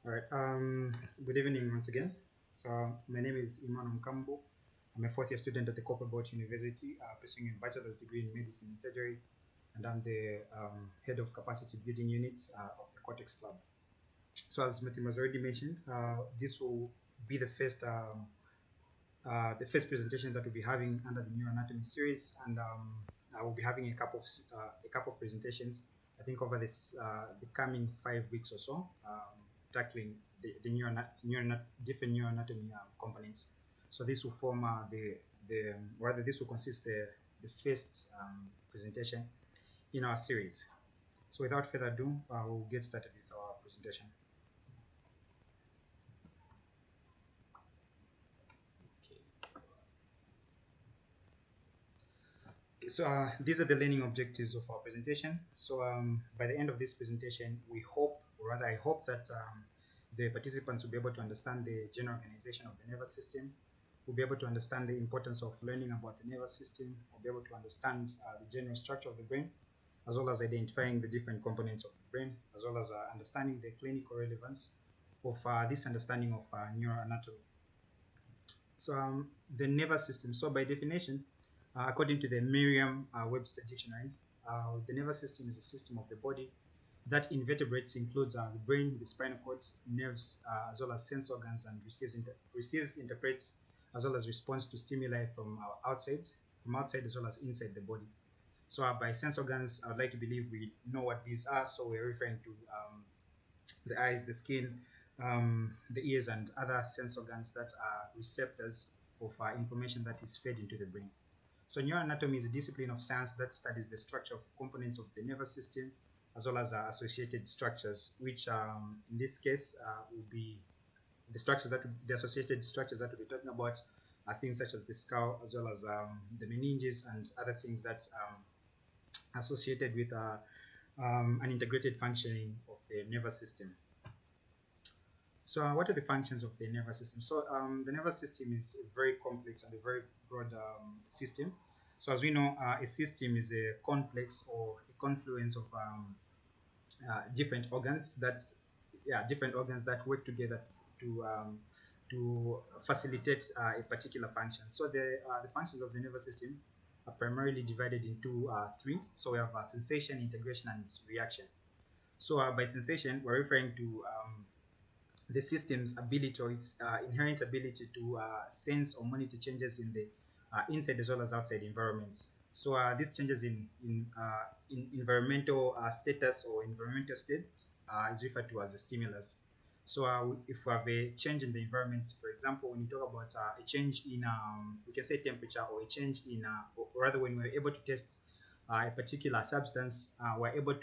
All right. Good evening once again. So my name is Emmanuel Mukambo. I'm a fourth-year student at the Copperbelt University, pursuing a bachelor's degree in medicine and surgery, and I'm the head of capacity building unit of the Cortex Club. So as Martin has already mentioned, this will be the first presentation that we'll be having under the Neuroanatomy Series, and I will be having a couple of presentations. I think over the coming 5 weeks or so, tackling the different neuroanatomy components. So this will form this will consist the first presentation in our series. So without further ado, we'll get started with our presentation. So these are the learning objectives of our presentation. So by the end of this presentation, we hope, or rather I hope that the participants will be able to understand the general organization of the nervous system, will be able to understand the importance of learning about the nervous system, will be able to understand the general structure of the brain, as well as identifying the different components of the brain, as well as understanding the clinical relevance of this understanding of neuroanatomy. So the nervous system. So by definition, according to the Merriam-Webster dictionary, the nervous system is a system of the body that invertebrates includes the brain, the spinal cord, nerves, as well as sense organs, and receives, interprets, as well as responds to stimuli from outside, as well as inside the body. So by sense organs, I would like to believe we know what these are. So we're referring to the eyes, the skin, the ears, and other sense organs that are receptors of information that is fed into the brain. So neuroanatomy is a discipline of science that studies the structure of components of the nervous system, as well as associated structures, which in this case will be the associated structures that we'll be talking about are things such as the skull, as well as the meninges and other things that's associated with an integrated functioning of the nervous system. So what are the functions of the nervous system? So the nervous system is a very complex and a very broad system. So as we know, a system is a complex or a confluence of different organs that work together to facilitate a particular function. So the functions of the nervous system are primarily divided into three. So we have sensation, integration, and reaction. So by sensation, we're referring to the system's ability or its inherent ability to sense or monitor changes in the inside as well as outside environments. So these changes in environmental status or environmental state is referred to as a stimulus. So if we have a change in the environment, for example, when you talk about a change in, we can say temperature, or a change in, or rather when we're able to test a particular substance, we're able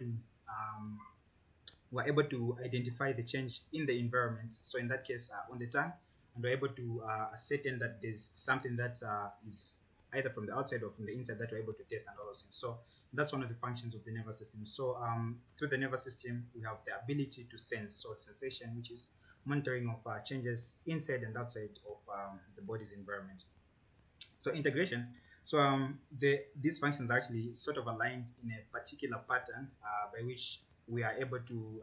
to identify the change in the environment. So in that case, on the tongue, and we're able to ascertain that there's something that is either from the outside or from the inside that we're able to test and all those things. So that's one of the functions of the nervous system. So through the nervous system, we have the ability to sense, so sensation, which is monitoring of changes inside and outside of the body's environment. So integration. So these functions are actually sort of aligned in a particular pattern by which we are able to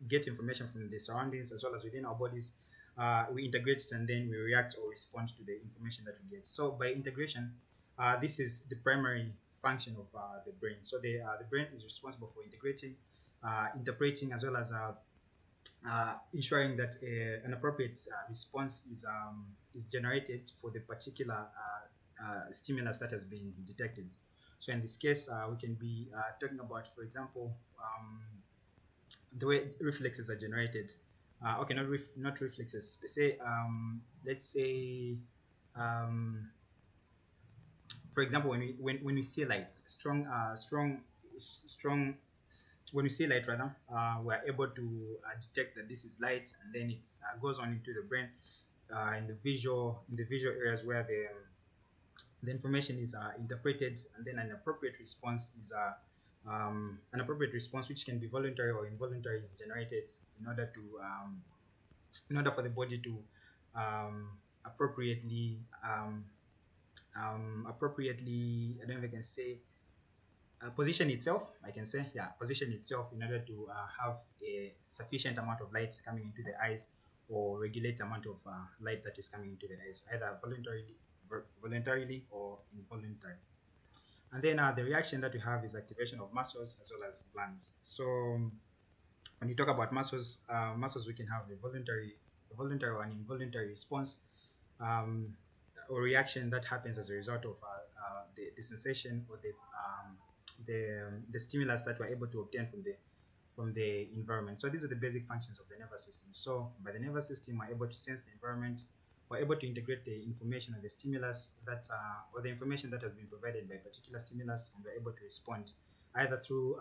get information from the surroundings as well as within our bodies. We integrate it and then we react or respond to the information that we get. So by integration, this is the primary function of the brain. So the brain is responsible for integrating, interpreting, as well as ensuring that an appropriate response is generated for the particular stimulus that has been detected. So in this case, we can be talking about, for example, the way reflexes are generated. Okay, not reflexes. Say, let's say, for example, when we see light, strong. When we see light, rather, we're able to detect that this is light, and then it goes on into the brain in the visual areas where the information is interpreted, and then an appropriate response is which can be voluntary or involuntary is generated in order for the body to appropriately I don't know if I can say position itself, I can say, yeah, position itself in order to have a sufficient amount of light coming into the eyes, or regulate the amount of light that is coming into the eyes, either voluntarily or involuntarily. And then the reaction that we have is activation of muscles as well as glands. So when you talk about muscles, muscles we can have a voluntary or an involuntary response, or reaction that happens as a result of the sensation or the stimulus that we're able to obtain from the environment. So these are the basic functions of the nervous system. So by the nervous system, we're able to sense the environment, we're able to integrate the information of the stimulus that or the information that has been provided by a particular stimulus, and we're able to respond either through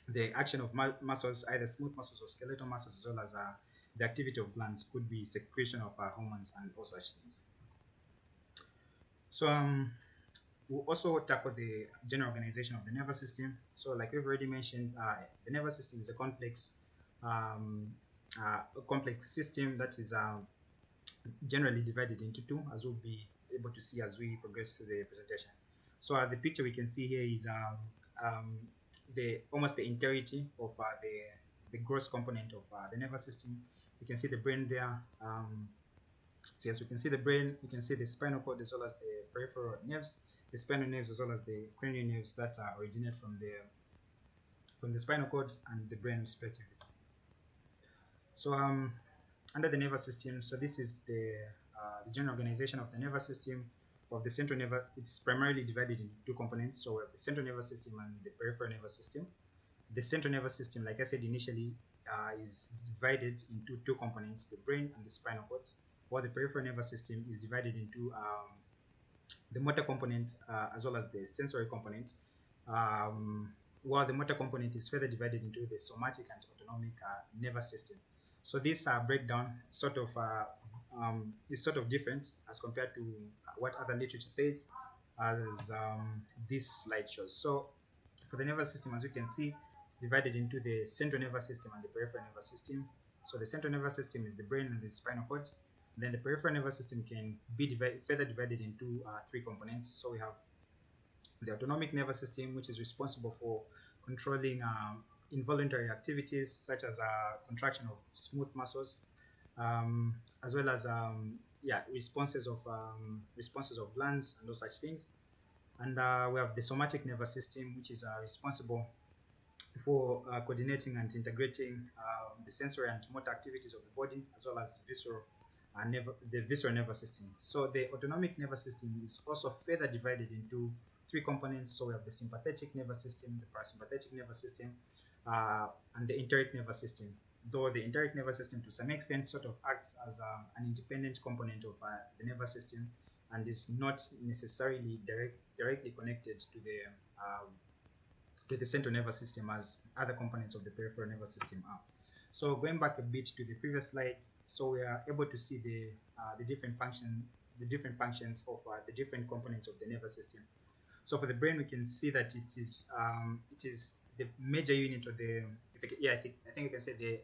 the action of muscles, either smooth muscles or skeletal muscles, as well as the activity of glands, could be secretion of hormones and all such things. So we'll also tackle the general organization of the nervous system. So like we've already mentioned, the nervous system is a complex system that is generally divided into two, as we'll be able to see as we progress through the presentation. So the picture we can see here is almost the entirety of the gross component of the nervous system. You can see the brain there. So yes, we can see the brain, we can see the spinal cord as well as the peripheral nerves, the spinal nerves as well as the cranial nerves that originate from the spinal cord and the brain respectively. So under the nervous system, so this is the general organization of the nervous system. Of the central nervous, it's primarily divided into two components. So we have the central nervous system and the peripheral nervous system. The central nervous system, like I said initially, is divided into two components, the brain and the spinal cord, while the peripheral nervous system is divided into the motor component as well as the sensory component, while the motor component is further divided into the somatic and autonomic nervous system. So this breakdown sort of is sort of different as compared to what other literature says, as this slide shows. So for the nervous system, as you can see, it's divided into the central nervous system and the peripheral nervous system. So the central nervous system is the brain and the spinal cord. Then the peripheral nervous system can be further divided into three components. So we have the autonomic nervous system, which is responsible for controlling involuntary activities such as contraction of smooth muscles, as well as responses of glands and those such things. And we have the somatic nervous system, which is responsible for coordinating and integrating the sensory and motor activities of the body, as well as the visceral nervous system. So the autonomic nervous system is also further divided into three components. So we have the sympathetic nervous system, the parasympathetic nervous system, and the enteric nervous system. Though the enteric nervous system to some extent sort of acts as an independent component of the nervous system, and is not necessarily directly connected to the central nervous system as other components of the peripheral nervous system are. So going back a bit to the previous slide, so we are able to see the different functions of the different components of the nervous system. So for the brain, we can see that it is the major unit of the I think you can say the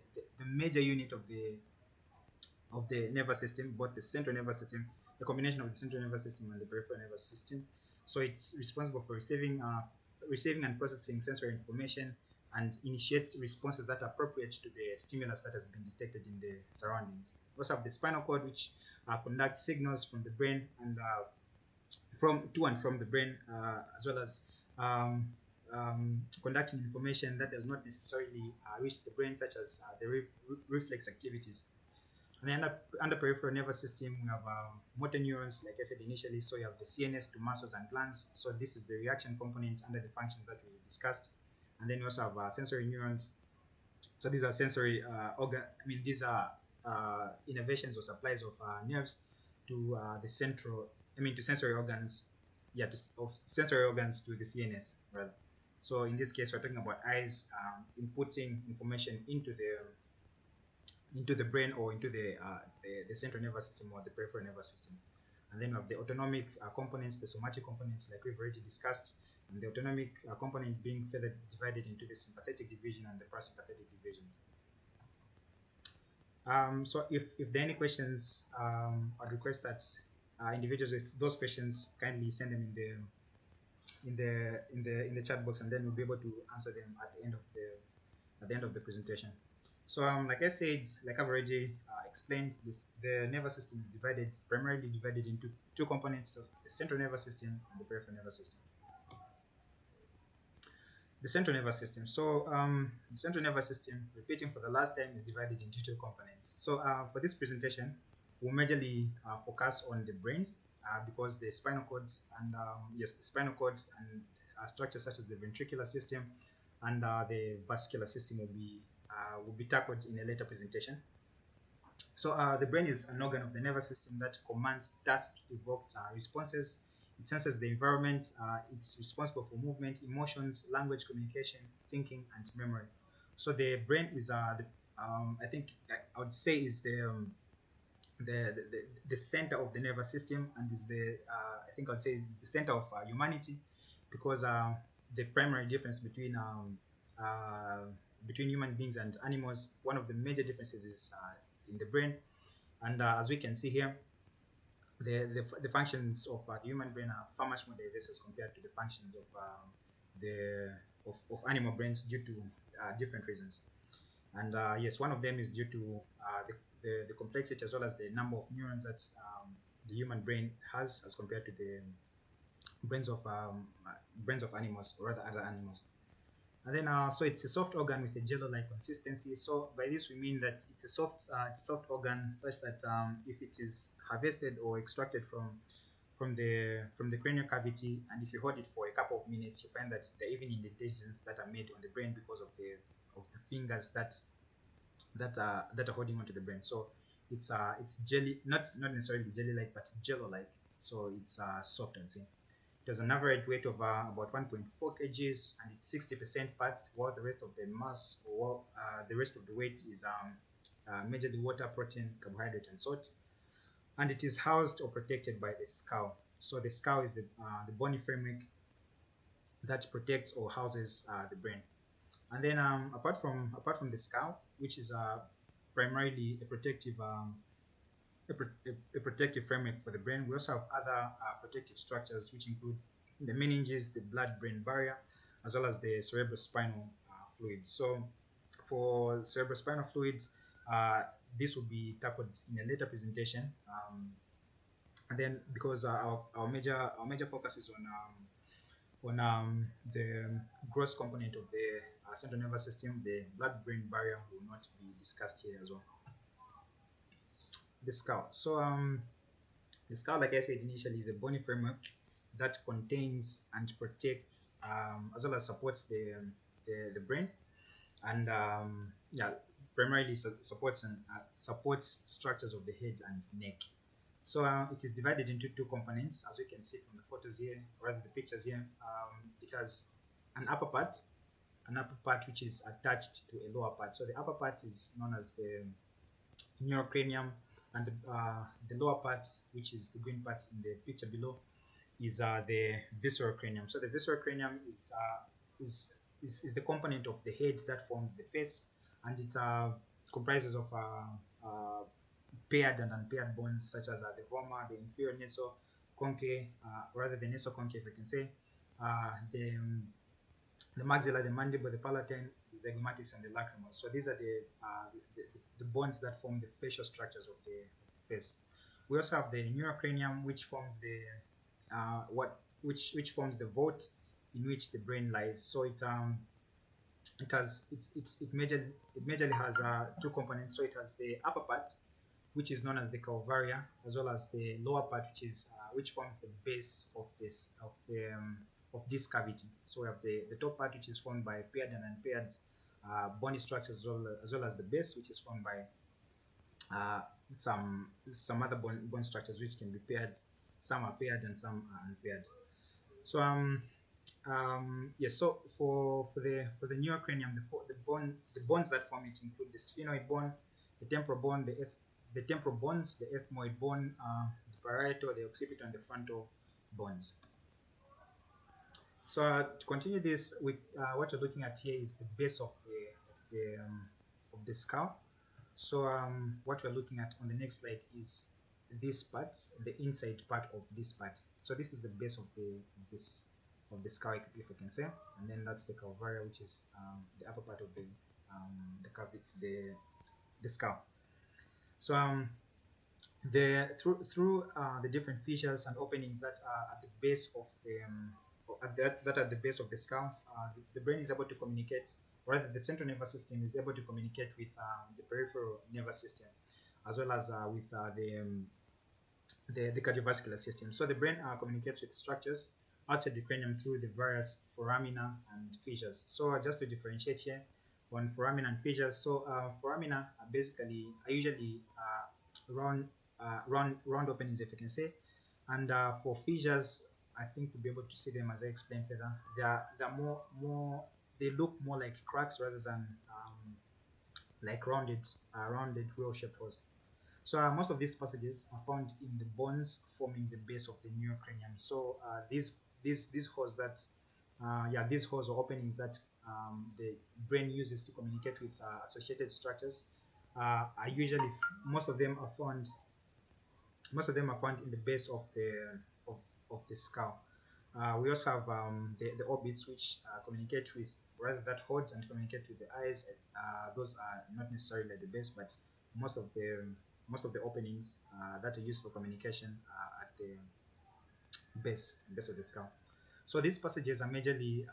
major unit of the nervous system, both the central nervous system, the combination of the central nervous system and the peripheral nervous system. So it's responsible for receiving and processing sensory information, and initiates responses that are appropriate to the stimulus that has been detected in the surroundings. We also have the spinal cord, which conducts signals from the brain and to and from the brain, as well as conducting information that does not necessarily reach the brain, such as the reflex activities. And then under peripheral nervous system, we have motor neurons, like I said initially. So you have the CNS to muscles and glands. So this is the reaction component under the functions that we discussed. And then we also have sensory neurons. So these are sensory these are innervations or supplies of nerves to to sensory organs. Yeah, of sensory organs to the CNS, rather. So in this case, we're talking about eyes inputting information into the brain or into the central nervous system or the peripheral nervous system. And then we have the autonomic components, the somatic components, like we've already discussed, and the autonomic component being further divided into the sympathetic division and the parasympathetic divisions. So if there are any questions, I'd request that individuals with those questions kindly send them in the chat box, and then we'll be able to answer them at the end of the presentation. So like I said, like I've already explained, the nervous system is primarily divided into two components of the central nervous system and the peripheral nervous system. The central nervous system. So the central nervous system, repeating for the last time, is divided into two components. So for this presentation, we'll majorly focus on the brain because the spinal cord and the spinal cord and structures such as the ventricular system and the vascular system will be tackled in a later presentation. So the brain is an organ of the nervous system that commands task-evoked responses. It senses the environment. It's responsible for movement, emotions, language communication, thinking, and memory. So the brain is, I think I would say, is the center of the nervous system, and is I think I would say is the center of humanity, because the primary difference between human beings and animals, one of the major differences is in the brain, and as we can see here, the functions of the human brain are far much more diverse as compared to the functions of animal brains due to different reasons. And yes, one of them is due to the complexity as well as the number of neurons that the human brain has as compared to the brains of animals, or rather other animals. And then so it's a soft organ with a jello-like consistency. So by this we mean that it's a soft organ such that if it is harvested or extracted from the cranial cavity, and if you hold it for a couple of minutes, you find that there are even indentations that are made on the brain because of the fingers that are holding onto the brain. So it's jelly, not necessarily jelly-like, but jello-like. So it's soft, I'd say. It has an average weight of about 1.4 kgs, and it's 60% fat, while the rest of the mass, or the rest of the weight, is majorly water, protein, carbohydrate, and salt. And it is housed or protected by the skull. So the skull is the bony framework that protects or houses the brain. And then apart from the skull, which is primarily a protective framework for the brain, we also have other protective structures, which include the meninges, the blood-brain barrier, as well as the cerebrospinal fluid. So for cerebrospinal fluid, this will be tackled in a later presentation, and then because our major focus is on the gross component of the central nervous system, the blood-brain barrier will not be discussed here as well. The skull. So the skull, like I said initially, is a bony framework that contains and protects, as well as supports the brain, and primarily supports structures of the head and neck. So it is divided into two components, as we can see from the photos here, or rather the pictures here. It has an upper part which is attached to a lower part. So the upper part is known as the neurocranium, and the lower part, which is the green part in the picture below, is the visceral cranium. So the visceral cranium is the component of the head that forms the face, and it comprises of paired and unpaired bones such as the vomer, the inferior nasal conchae, rather the nasal conchae, if I can say, the maxilla, the mandible, the palatine, the zygomatics, and the lacrimal. So these are the bones that form the facial structures of the face. We also have the neurocranium, which forms which forms the vault in which the brain lies. So it majorly has two components. So it has the upper part, which is known as the calvaria, as well as the lower part, which forms the base of this cavity. So we have the top part, which is formed by paired and unpaired bony structures, as well as the base, which is formed by some other bone structures, which can be paired. Some are paired and some are unpaired. So yes. So for the neurocranium, the bones that form it include the sphenoid bone, the temporal bone, the temporal bones, the ethmoid bone, the parietal, the occipital, and the frontal bones. So to continue this, with what you're looking at here is the base of the skull. So what we're looking at on the next slide is this part, the inside part of this part. So this is the base of the skull, if we can say, and then that's the calvaria, which is the upper part of the skull. So through the different fissures and openings that are at the base of that are the base of the skull, the brain is able to communicate, or rather the central nervous system is able to communicate with the peripheral nervous system, as well as with the cardiovascular system. So the brain communicates with structures outside the cranium through the various foramina and fissures. So just to differentiate here on foramina and fissures, so foramina are usually round openings, if you can say, and for fissures, I think we'll be able to see them as I explain further. They're more they look more like cracks rather than like rounded wheel-shaped holes. So most of these passages are found in the bones forming the base of the neurocranium. So these holes that these holes or openings that the brain uses to communicate with associated structures are usually most of them are found in the base of the skull. We also have the orbits, which communicate with, rather, that hold and communicate with the eyes. Those are not necessarily at the base, but most of the openings that are used for communication are at the base of the skull. So these passages are majorly,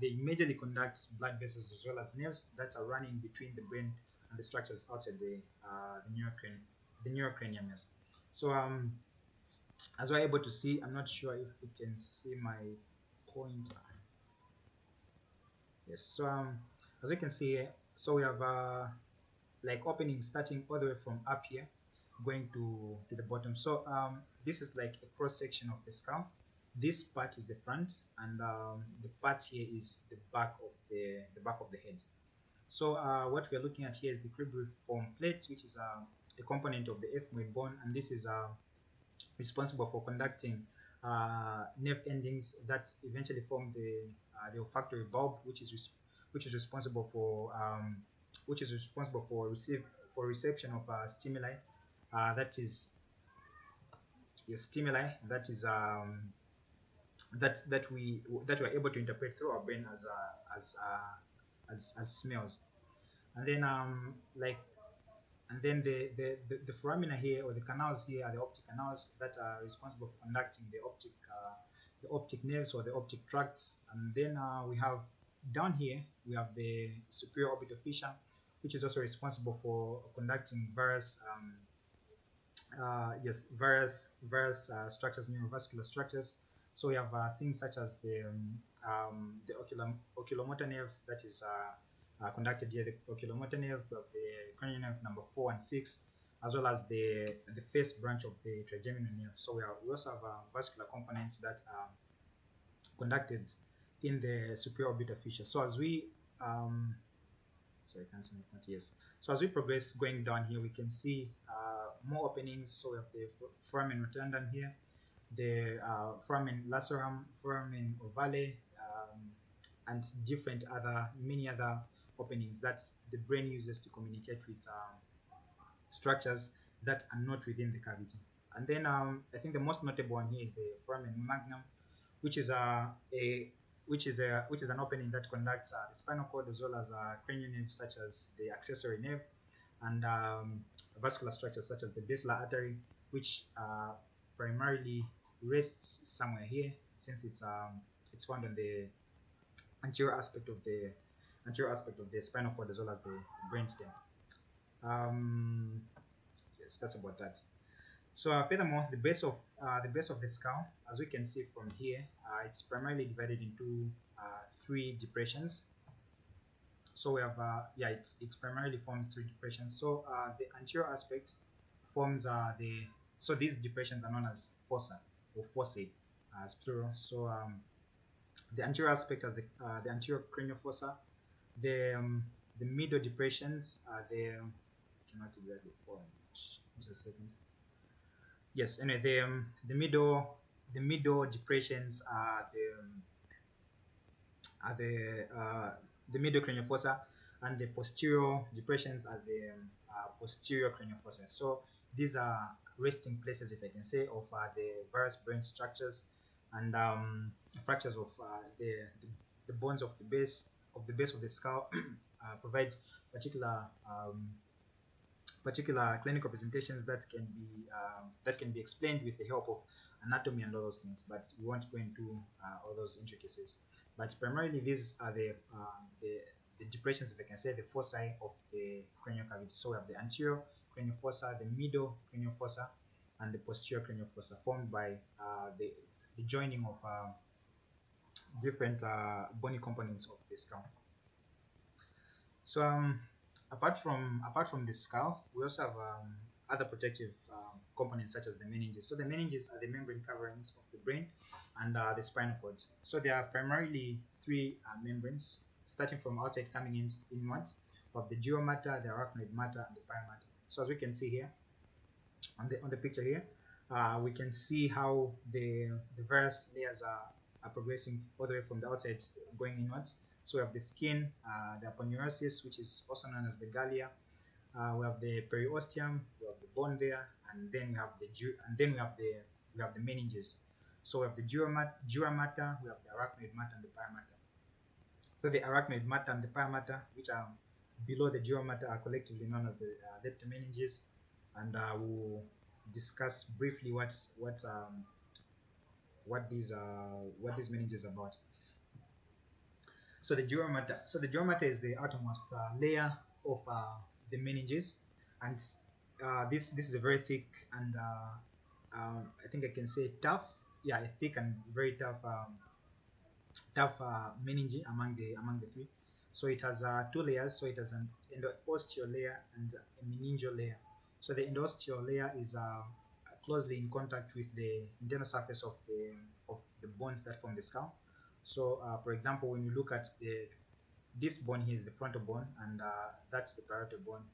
they majorly conduct blood vessels as well as nerves that are running between the brain and the structures outside the neurocranium. Yes. So as we're able to see, I'm not sure if we can see my pointer. Yes. So as you can see here, so we have like openings starting all the way from up here, going to the bottom. So this is like a cross section of the skull. This part is the front, and the part here is the back of the head. So what we're looking at here is the cribriform plate, which is a component of the ethmoid bone, and this is responsible for conducting nerve endings that eventually form the olfactory bulb, which is responsible for reception of stimuli. That is stimuli that we're able to interpret through our brain as smells. And then the foramina here, or the canals here, are the optic canals that are responsible for conducting the optic nerves or the optic tracts. And then we have down here we have the superior orbital fissure, which is also responsible for conducting various structures, neurovascular structures. So we have things such as the oculomotor nerve that is conducted here, the oculomotor nerve, the cranial nerve number 4 and 6, as well as the first branch of the trigeminal nerve. So we also have vascular components that are conducted in the superior orbital fissure. So as we So as we progress going down here, we can see more openings. So we have the foramen rotundum here, the foramen lacerum, foramen ovale, and many other openings that the brain uses to communicate with structures that are not within the cavity. And then I think the most notable one here is the foramen magnum, which is an opening that conducts the spinal cord as well as cranial nerves such as the accessory nerve, and vascular structures such as the basilar artery, which primarily rests somewhere here, since it's found on the anterior aspect of the spinal cord as well as the brainstem. Yes, that's about that. So furthermore, the base of the skull, as we can see from here, it's primarily divided into 3 depressions. So we have it primarily forms 3 depressions. So the anterior aspect forms so these depressions are known as fossa or fossae as plural. So the anterior aspect has the anterior cranial fossa. The middle depressions are I cannot exactly form. Just a second. Yes, anyway, the middle depressions are the middle cranial fossa, and the posterior depressions are the posterior cranial fossa. So these are resting places, if I can say, of the various brain structures and fractures of the bones of the base of the skull provides particular clinical presentations that can be explained with the help of anatomy and all those things, but we won't go into all those intricacies. But primarily, these are the depressions, if I can say, the foci of the cranial cavity. So we have the anterior cranial fossa, the middle cranial fossa, and the posterior cranial fossa, formed by the joining of different bony components of the skull. So apart from the skull, we also have other protective components such as the meninges. So the meninges are the membrane coverings of the brain and the spinal cord. So there are primarily three membranes, starting from outside coming inwards, of the dura mater, the arachnoid mater, and the pia mater. So as we can see here on the picture here, we can see how the various layers are progressing all the way from the outside going inwards. So we have the skin, the aponeurosis, which is also known as the gallia. We have the periosteum, we have the bone there, and then we have the meninges. So we have the dura mater, we have the arachnoid mater, and the pia mater. So the arachnoid mater and the pia mater, which are below the dura mater, are collectively known as the leptomeninges, and we'll discuss briefly what these meninges are about. So the dura mater is the outermost layer of the meninges, and this is a very thick and I think I can say tough, a thick and very tough meninge among the three. So it has two layers. So it has an endosteal layer and a meningeal layer. So the endosteal layer is closely in contact with the internal surface of the bones that form the skull. So for example, when you look at this bone here is the frontal bone, and that's the parietal bone.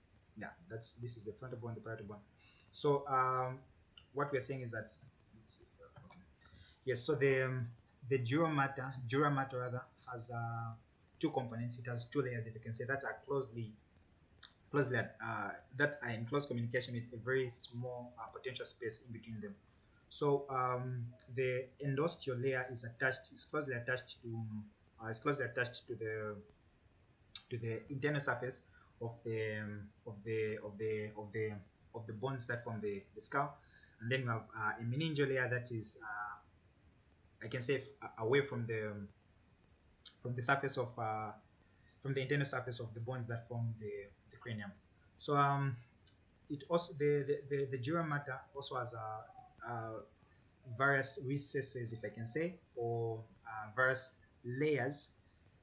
Yeah, this is the frontal bone, the parietal bone. So what we're saying is that, yes, so the dura mater rather has two components. It has two layers, if you can say, that are that are in close communication with a very small potential space in between them. So the endosteal layer is closely attached to the internal surface of the bones that form the skull, and then we have a meningeal layer that is I can say away from the surface of from the internal surface of the bones that form the cranium. So it also the dura mater also has various recesses, if I can say, or various layers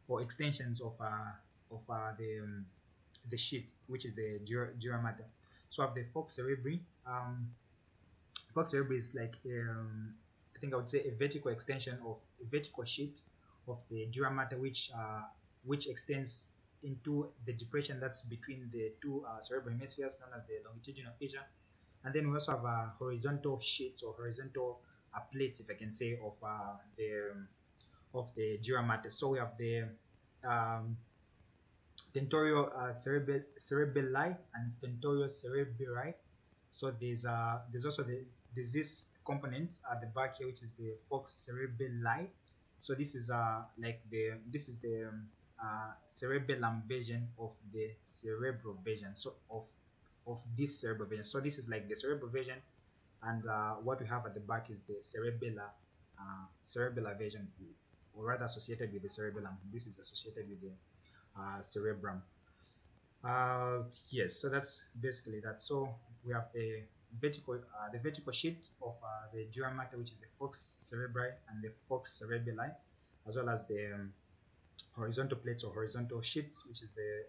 or extensions of the sheet, which is the dura mater. So I have the falx cerebri. Falx cerebri is like I think I would say a vertical extension of a vertical sheet of the dura mater, which extends into the depression that's between the two cerebral hemispheres, known as the longitudinal fissure. And then we also have horizontal sheets or horizontal plates, if I can say, of the dura mater. So we have the tentorial cerebelli and tentorial cerebri. So there's also this component at the back here, which is the falx cerebelli. So this is the cerebellum version of the cerebral version. So of this cerebral version. So this is like the cerebral version, and what we have at the back is the cerebellar version, or rather associated with the cerebellum. This is associated with the cerebrum. Yes, so that's basically that. So we have the vertical sheet of the dura mater, which is the falx cerebri and the falx cerebelli, as well as the horizontal plates or horizontal sheets, which is the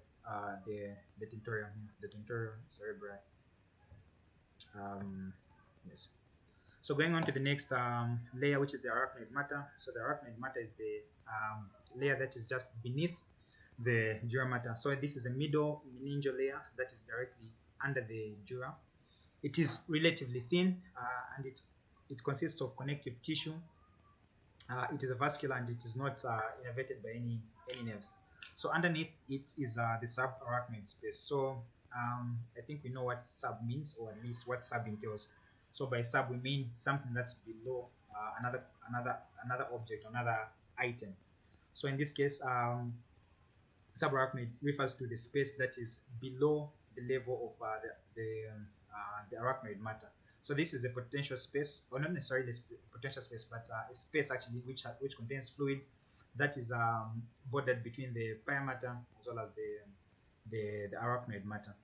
tentorial cerebri. Yes. So going on to the next layer, which is the arachnoid mater. So the arachnoid mater is the layer that is just beneath the dura mater. So this is a middle meningeal layer that is directly under the dura. It is relatively thin, and it consists of connective tissue. It is vascular, and it is not innervated by any nerves. So underneath it is the subarachnoid space. So I think we know what sub means, or at least what sub entails. So by sub we mean something that's below another object, another item. So in this case, subarachnoid refers to the space that is below the level of the arachnoid matter. So this is the potential space, or not necessarily the potential space, but a space actually which contains fluid that is bordered between the pia matter as well as the arachnoid matter.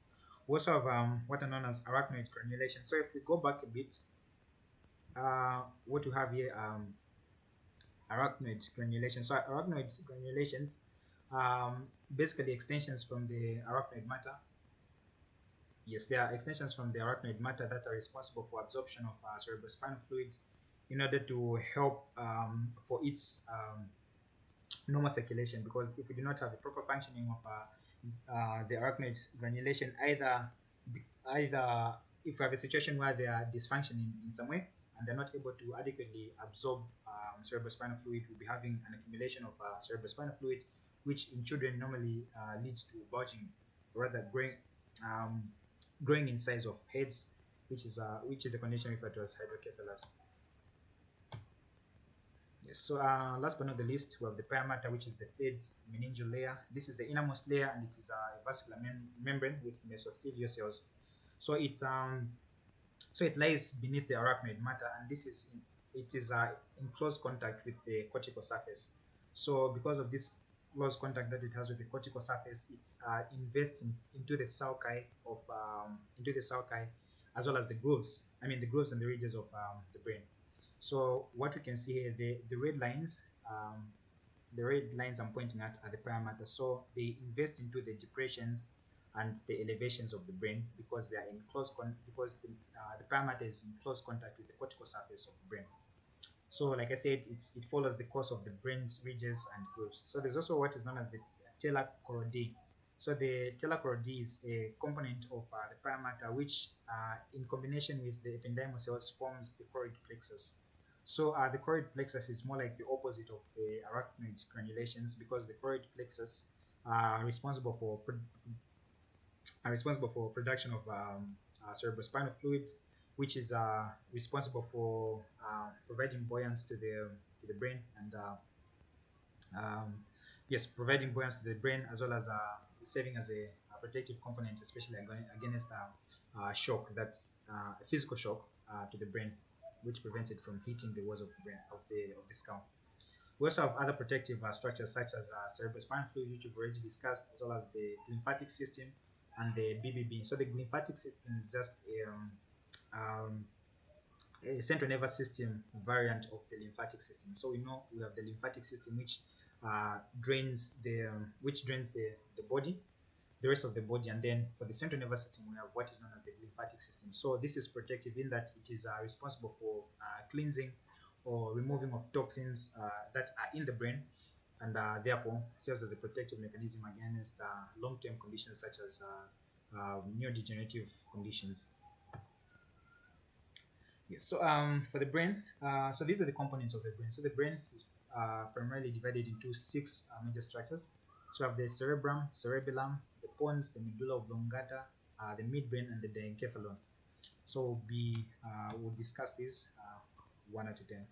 We also have what are known as arachnoid granulation. So if we go back a bit, what we have here, arachnoid granulation. So arachnoid granulations, basically extensions from the arachnoid matter. Yes, there are extensions from the arachnoid matter that are responsible for absorption of cerebrospinal fluid in order to help for its normal circulation. Because if we do not have a proper functioning of the arachnoid granulation, either if we have a situation where they are dysfunctioning in some way and they're not able to adequately absorb cerebrospinal fluid, we'll be having an accumulation of cerebrospinal fluid, which in children normally leads to bulging, or rather growing in size of heads, which is a condition referred to as hydrocephalus. Yes, so last but not the least, we have the pia mater, which is the third meningeal layer. This is the innermost layer, and it is a vascular membrane with mesothelial cells. So it lies beneath the arachnoid matter, and it is in close contact with the cortical surface. So because of this close contact that it has with the cortical surface, it's investing into the sulci as well as the grooves. The grooves and the ridges of the brain. So what we can see here, the red lines I'm pointing at are the pia mater. So they invest into the depressions and the elevations of the brain because they are in because the pia mater is in close contact with the cortical surface of the brain. So like I said, it follows the course of the brain's ridges and grooves. So there's also what is known as the talar choroidea. So the talar choroidea is a component of the pia mater, which in combination with the ependymal cells forms the choroid plexus. So the choroid plexus is more like the opposite of the arachnoid granulations, because the choroid plexus are responsible for production of cerebrospinal fluid, which is responsible for providing buoyance to the brain, and providing buoyance to the brain, as well as serving as a protective component, especially against shock, that's a physical shock to the brain, which prevents it from hitting the walls of the brain of the skull. We also have other protective structures such as cerebrospinal fluid, which we've already discussed, as well as the lymphatic system and the BBB. So the lymphatic system is just a central nervous system variant of the lymphatic system. So we know we have the lymphatic system, which drains the body, the rest of the body, and then for the central nervous system we have what is known as the lymphatic system. So this is protective in that it is responsible for cleansing or removing of toxins that are in the brain, and therefore serves as a protective mechanism against long-term conditions such as neurodegenerative conditions. Yes, so for the brain, so these are the components of the brain. So the brain is primarily divided into 6 major structures. So we have the cerebrum, cerebellum, the pons, the medulla oblongata, the midbrain, and the diencephalon. So we'll discuss this one at a time.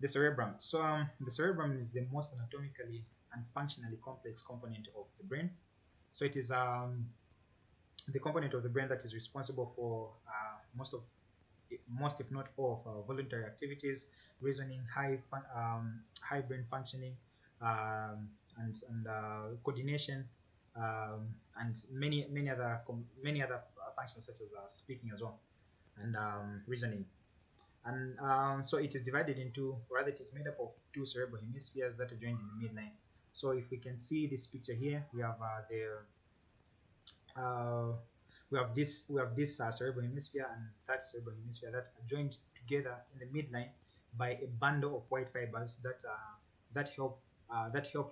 The cerebrum. So the cerebrum is the most anatomically and functionally complex component of the brain. So it is the component of the brain that is responsible for most if not all of our voluntary activities, reasoning, high brain functioning, and coordination, and many other functions such as speaking as well, and reasoning. And so it is divided into, rather it is made up of 2 cerebral hemispheres that are joined in the midline. So if we can see this picture here, we have this cerebral hemisphere and that cerebral hemisphere that are joined together in the midline by a bundle of white fibers that help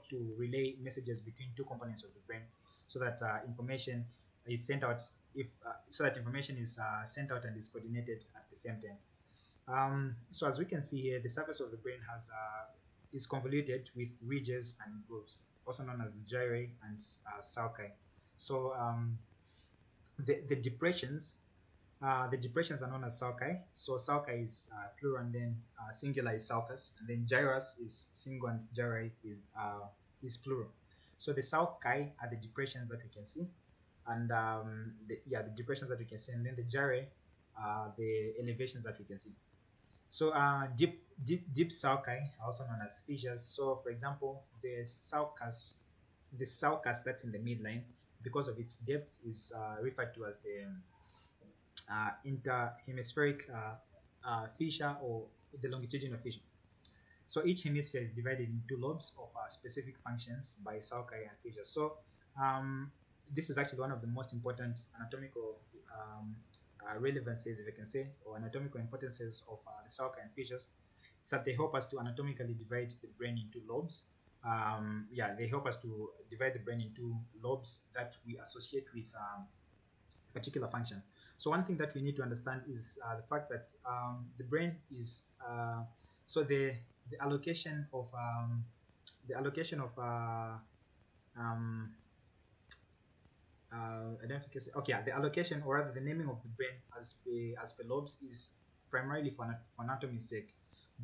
to relay messages between 2 components of the brain, so that information is sent out and is coordinated at the same time. So as we can see here, the surface of the brain is convoluted with ridges and grooves, also known as gyri and sulci. So the depressions The depressions are known as sulci. So sulci is plural, and then singular is sulcus, and then gyrus is single, and gyri is plural. So the sulci are the depressions that we can see, and the depressions that we can see, and then the gyri are the elevations that we can see. So deep sulci are also known as fissures. So for example, the sulcus that's in the midline, because of its depth, is referred to as the interhemispheric fissure, or the longitudinal fissure. So each hemisphere is divided into lobes of specific functions by sulci and fissures. So this is actually one of the most important anatomical relevances, if I can say, or anatomical importances of the sulci and fissures. It's that they help us to anatomically divide the brain into lobes. They help us to divide the brain into lobes that we associate with a particular function. So one thing that we need to understand is the fact that the brain is so the allocation of I don't think it's okay. Yeah, the allocation, or rather the naming of the brain as per lobes, is primarily for anatomy's sake,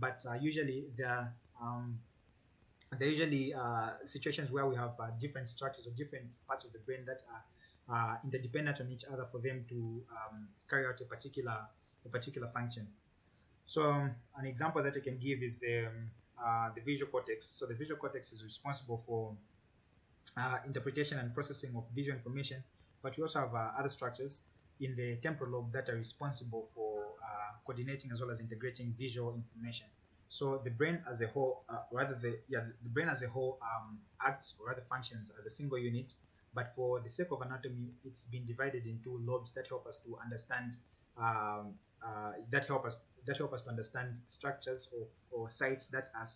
but usually there are usually situations where we have different structures or different parts of the brain that are interdependent on each other for them to carry out a particular function. So an example that I can give is the visual cortex. So the visual cortex is responsible for interpretation and processing of visual information, but we also have other structures in the temporal lobe that are responsible for coordinating as well as integrating visual information. So the brain as a whole, the brain as a whole acts, or rather functions, as a single unit, but for the sake of anatomy, it's been divided into lobes that help us to understand that help us to understand structures or sites that are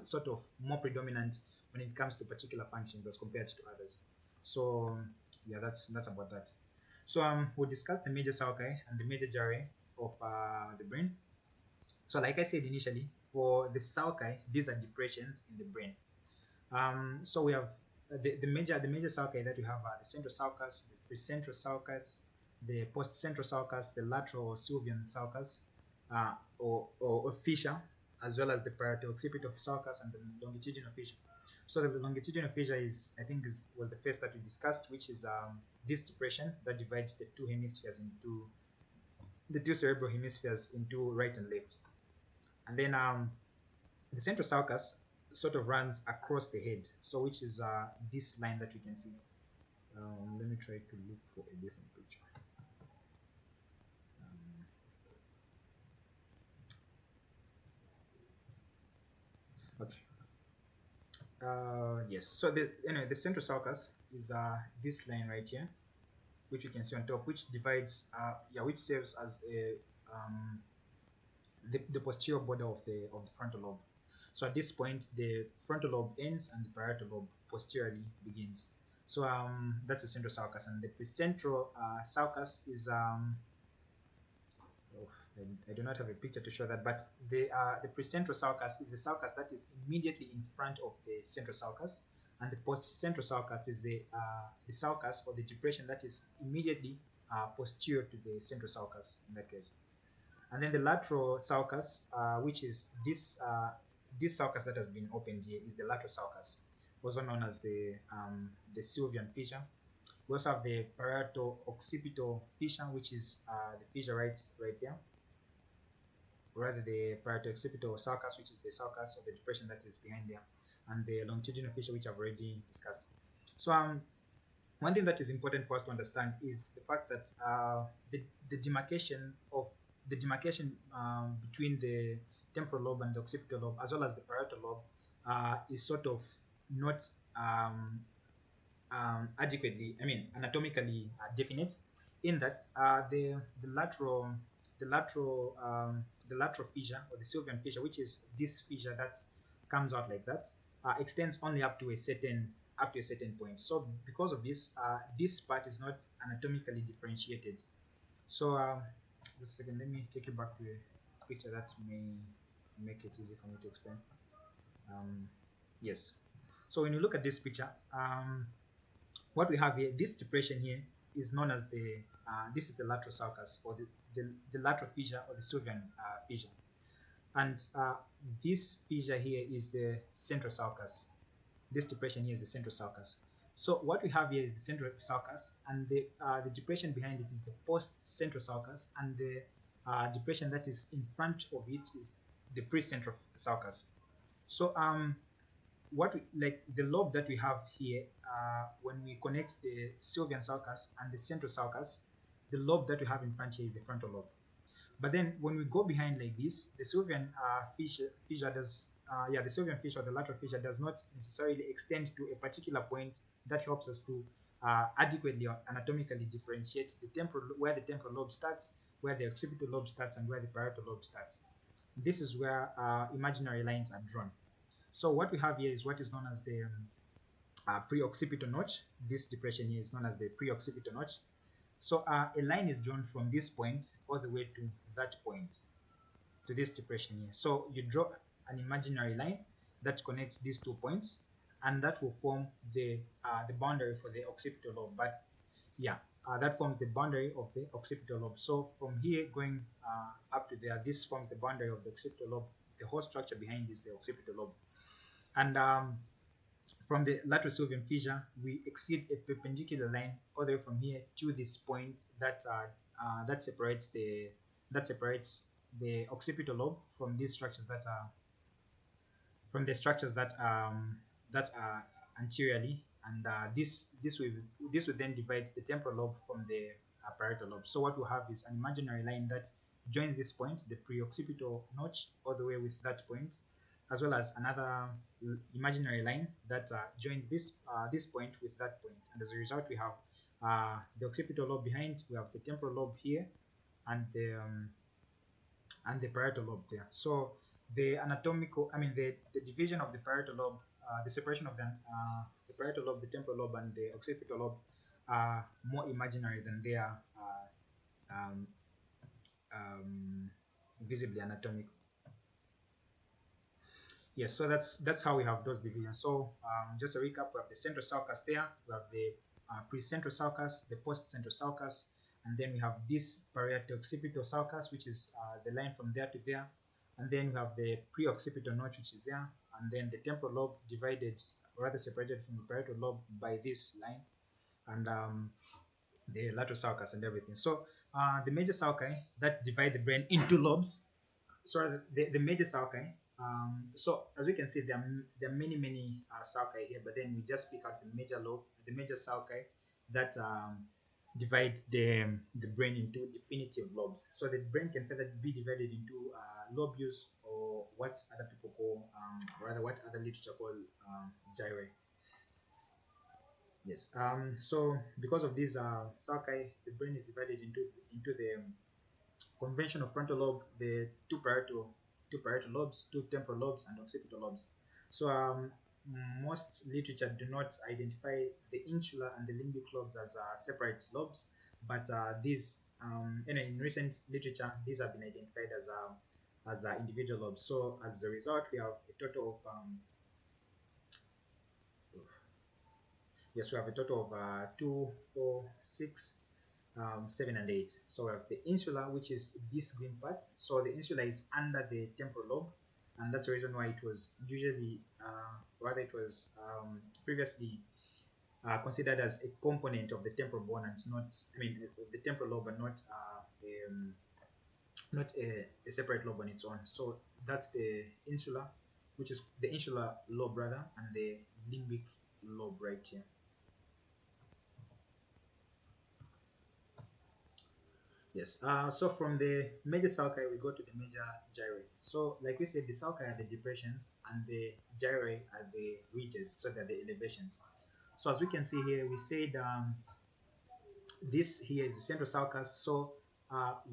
sort of more predominant when it comes to particular functions as compared to others. So yeah, that's about that. So we'll discuss the major sulci and the major gyri of the brain. So like I said initially, for the sulci, these are depressions in the brain. So we have the major sulci that we have are the central sulcus, the precentral sulcus, the postcentral sulcus, the lateral or sylvian sulcus, or fissure, as well as the parieto-occipital sulcus and the longitudinal fissure. So the longitudinal fissure was the first that we discussed, which is this depression that divides the two cerebral hemispheres into right and left. And then the central sulcus sort of runs across the head, so which is this line that we can see. Let me try to look for a different picture. Okay. Yes. So the central sulcus is this line right here, which you can see on top, which divides, which serves as the posterior border of the frontal lobe. So at this point, the frontal lobe ends and the parietal lobe posteriorly begins. So that's the central sulcus, and the precentral sulcus is I do not have a picture to show that, but the precentral sulcus is the sulcus that is immediately in front of the central sulcus, and the postcentral sulcus is the sulcus, or the depression, that is immediately posterior to the central sulcus in that case. And then the lateral sulcus, which is this sulcus that has been opened here, is the lateral sulcus, also known as the sylvian fissure. We also have the parieto-occipital fissure, which is the fissure right there, or rather the parieto-occipital sulcus, which is the sulcus of the depression that is behind there, and the longitudinal fissure, which I've already discussed. So one thing that is important for us to understand is the fact that the demarcation between the temporal lobe and the occipital lobe, as well as the parietal lobe, is sort of not adequately, anatomically definite, in that the lateral fissure, or the sylvian fissure, which is this fissure that comes out like that, extends only up to a certain point. So because of this, this part is not anatomically differentiated. So just a second, let me take you back to a picture that may make it easy for me to explain. Yes. So when you look at this picture, what we have here, this depression here, is known as this is the lateral sulcus, or the lateral fissure, or the Sylvian fissure. And this fissure here is the central sulcus. This depression here is the central sulcus. So what we have here is the central sulcus, and the depression behind it is the post-central sulcus, and the depression that is in front of it is the pre-central sulcus. So what we, like the lobe that we have here, when we connect the Sylvian sulcus and the central sulcus, the lobe that we have in front here is the frontal lobe. But then when we go behind like this, the Sylvian fissure does, the Sylvian fissure, the lateral fissure, does not necessarily extend to a particular point that helps us to adequately or anatomically differentiate the temporal, where the temporal lobe starts, where the occipital lobe starts, and where the parietal lobe starts. This is where imaginary lines are drawn. So what we have here is what is known as the pre-occipital notch. This depression here is known as the pre-occipital notch. So a line is drawn from this point all the way to that point, to this depression here. So you draw an imaginary line that connects these 2 points, and that will form the boundary for the occipital lobe. But yeah, that forms the boundary of the occipital lobe. So from here going up to there, this forms the boundary of the occipital lobe. The whole structure behind is the occipital lobe. And from the lateral Sylvian fissure, we exceed a perpendicular line all the way from here to this point that separates the occipital lobe from these structures that are anteriorly, and this would then divide the temporal lobe from the parietal lobe. So what we have is an imaginary line that joins this point, the pre-occipital notch, all the way with that point, as well as another imaginary line that joins this point with that point. And as a result, we have the occipital lobe behind, we have the temporal lobe here, and the parietal lobe there. So the division of the parietal lobe, the separation of the parietal lobe, the temporal lobe, and the occipital lobe are more imaginary than they are visibly anatomical. Yes, so that's how we have those divisions. So just a recap: we have the central sulcus there, we have the pre-central sulcus, the post-central sulcus, and then we have this parieto-occipital sulcus, which is the line from there to there, and then we have the pre-occipital notch, which is there, and then the temporal lobe divided, or rather separated from the parietal lobe by this line, and the lateral sulcus and everything. So the major sulci that divide the brain into lobes, so the major sulci. So as we can see, there are many sulci here, but then we just pick out the major sulci that divide the brain into definitive lobes. So the brain can further be divided into lobules, or what other people call, what other literature call gyri. Yes. So because of these sulci, the brain is divided into the conventional frontal lobe, the two parietal lobes, two temporal lobes, and occipital lobes. So most literature do not identify the insular and the limbic lobes as separate lobes, but these in recent literature, these have been identified as individual lobes. So as a result, we have a total of we have a total of 2, 4, 6, 7, and 8. So we have the insula, which is this green part. So the insula is under the temporal lobe, and that's the reason why it was usually, previously considered as a component of the temporal bone, and not, the temporal lobe, and not a separate lobe on its own. So that's the insula, which is the insular lobe rather, and the limbic lobe right here. Yes, so from the major sulci, we go to the major gyri. So like we said, the sulci are the depressions, and the gyri are the ridges, so they're the elevations. So as we can see here, we said this here is the central sulcus. So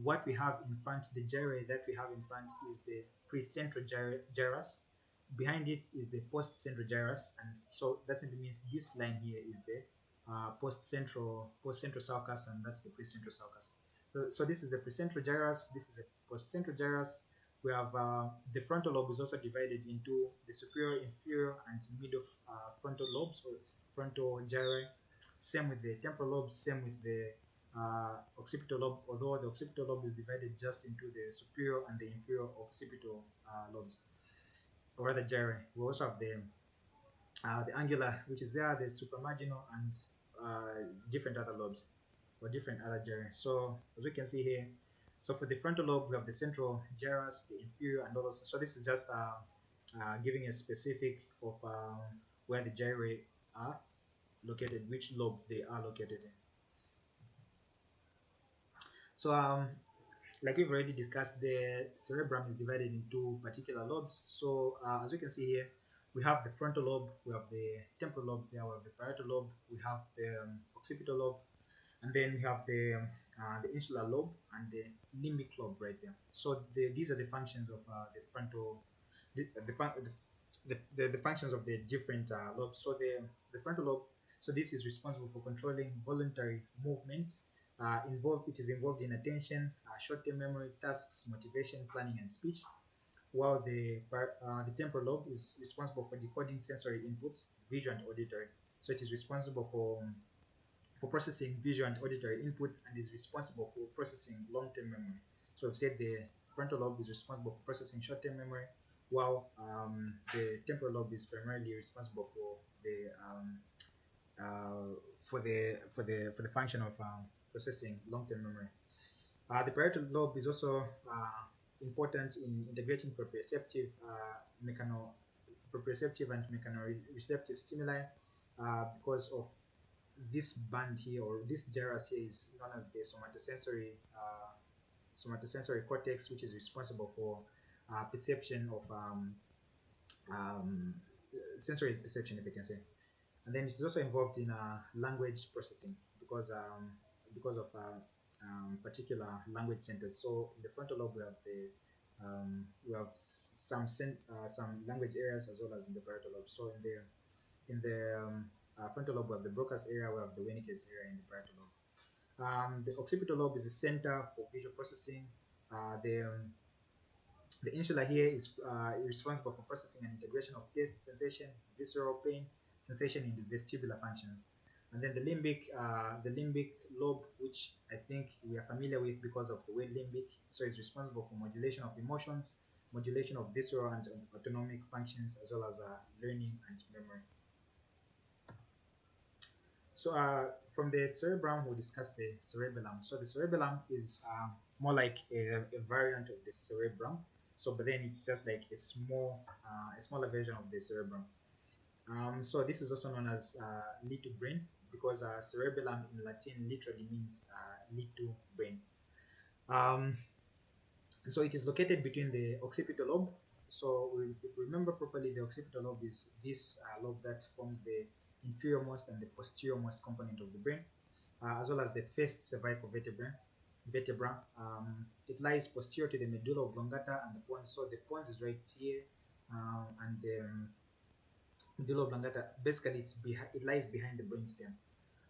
what we have in front, the gyri that we have in front, is the pre-central gyrus. Behind it is the post-central gyrus, and so that simply means this line here is the post-central sulcus, and that's the pre-central sulcus. So this is the precentral gyrus, this is the postcentral gyrus. We have the frontal lobe is also divided into the superior, inferior, and middle frontal lobes, so it's frontal gyri. Same with the temporal lobe, same with the occipital lobe, although the occipital lobe is divided just into the superior and the inferior occipital lobes, or rather gyri. We also have the angular, which is there, the supramarginal, and different other lobes or different other gyri. So as we can see here, so for the frontal lobe, we have the central gyrus, the inferior, and all. So this is just giving a specific of where the gyri are located, which lobe they are located in. So like we've already discussed, the cerebrum is divided into particular lobes. So as you can see here, we have the frontal lobe, we have the temporal lobe, there we have the parietal lobe, we have the occipital lobe, and then we have the insular lobe and the limbic lobe right there. So these are the functions of the frontal, the functions of the different lobes. So the frontal lobe, so this is responsible for controlling voluntary movement. It is involved in attention, short-term memory, tasks, motivation, planning, and speech. While the temporal lobe is responsible for decoding sensory input, visual and auditory. So it is responsible for processing visual and auditory input and is responsible for processing long-term memory. So I've said the frontal lobe is responsible for processing short-term memory, while the temporal lobe is primarily responsible for the function of processing long-term memory. The parietal lobe is also important in integrating proprioceptive and mechanoreceptive stimuli because of this band here, or this gyrus here, is known as the somatosensory cortex, which is responsible for perception of sensory perception, if I can say. And then it is also involved in language processing because of particular language centers. So in the frontal lobe we have some language areas as well as in the parietal lobe. So in the frontal lobe we have the Broca's area, we have the Wernicke's area in the parietal lobe. The occipital lobe is a center for visual processing. The insula here is responsible for processing and integration of taste, sensation, visceral pain, sensation in the vestibular functions. And then the limbic lobe, which I think we are familiar with because of the word limbic, so it's responsible for modulation of emotions, modulation of visceral and autonomic functions, as well as learning and memory. So from the cerebrum, we'll discuss the cerebellum. So the cerebellum is more like a variant of the cerebrum. So, but then it's just like a smaller version of the cerebrum. So this is also known as little brain, because cerebellum in Latin literally means little brain. So it is located between the occipital lobe. So if we remember properly, the occipital lobe is this lobe that forms the inferior-most and the posterior-most component of the brain, as well as the first cervical vertebra. It lies posterior to the medulla oblongata and the pons. So the pons is right here, and the medulla oblongata, basically it lies behind the brainstem,